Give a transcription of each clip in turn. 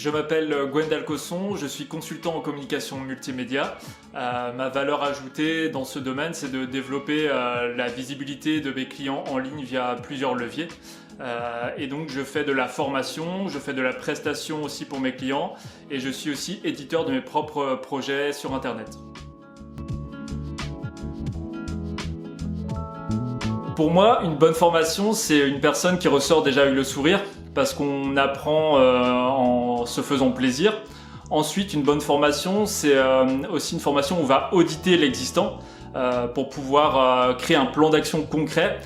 Je m'appelle Gwendal Cosson, je suis consultant en communication multimédia. Ma valeur ajoutée dans ce domaine, c'est de développer la visibilité de mes clients en ligne via plusieurs leviers. Et donc je fais de la formation, je fais de la prestation aussi pour mes clients et je suis aussi éditeur de mes propres projets sur Internet. Pour moi, une bonne formation, c'est une personne qui ressort déjà avec le sourire parce qu'on apprend en se faisant plaisir. Ensuite, une bonne formation, c'est aussi une formation où on va auditer l'existant pour pouvoir créer un plan d'action concret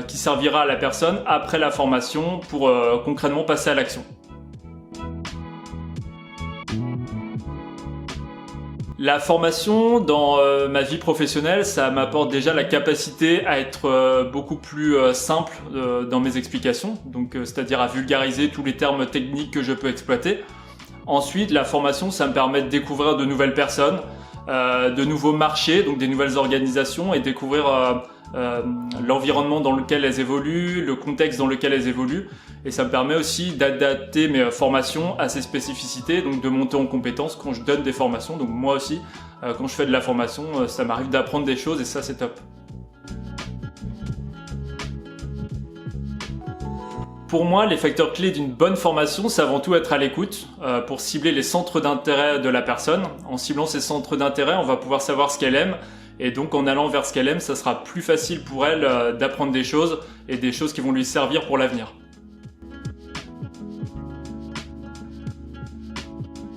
qui servira à la personne après la formation pour concrètement passer à l'action. La formation dans ma vie professionnelle, ça m'apporte déjà la capacité à être beaucoup plus simple dans mes explications, donc c'est-à-dire à vulgariser tous les termes techniques que je peux exploiter. Ensuite, la formation, ça me permet de découvrir de nouvelles personnes, de nouveaux marchés, donc des nouvelles organisations et découvrir l'environnement dans lequel elles évoluent, le contexte dans lequel elles évoluent. Et ça me permet aussi d'adapter mes formations à ces spécificités, donc de monter en compétences quand je donne des formations. Donc moi aussi, quand je fais de la formation, ça m'arrive d'apprendre des choses et ça c'est top. Pour moi, les facteurs clés d'une bonne formation, c'est avant tout être à l'écoute pour cibler les centres d'intérêt de la personne. En ciblant ces centres d'intérêt, on va pouvoir savoir ce qu'elle aime et donc en allant vers ce qu'elle aime, ça sera plus facile pour elle d'apprendre des choses et des choses qui vont lui servir pour l'avenir.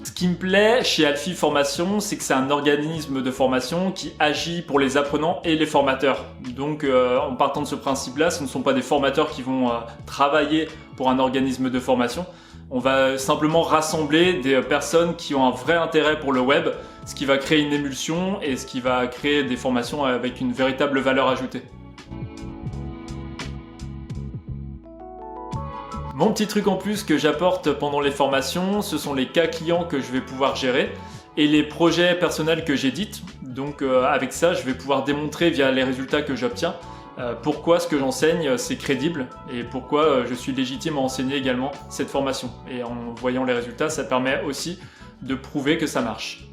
Ce qui me plaît chez Alfie Formation, c'est que c'est un organisme de formation qui agit pour les apprenants et les formateurs. Donc en partant de ce principe-là, ce ne sont pas des formateurs qui vont travailler pour un organisme de formation. On va simplement rassembler des personnes qui ont un vrai intérêt pour le web, ce qui va créer une émulsion et ce qui va créer des formations avec une véritable valeur ajoutée. Mon petit truc en plus que j'apporte pendant les formations, ce sont les cas clients que je vais pouvoir gérer et les projets personnels que j'édite. Donc avec ça, je vais pouvoir démontrer via les résultats que j'obtiens pourquoi ce que j'enseigne c'est crédible et pourquoi je suis légitime à enseigner également cette formation. Et en voyant les résultats, ça permet aussi de prouver que ça marche.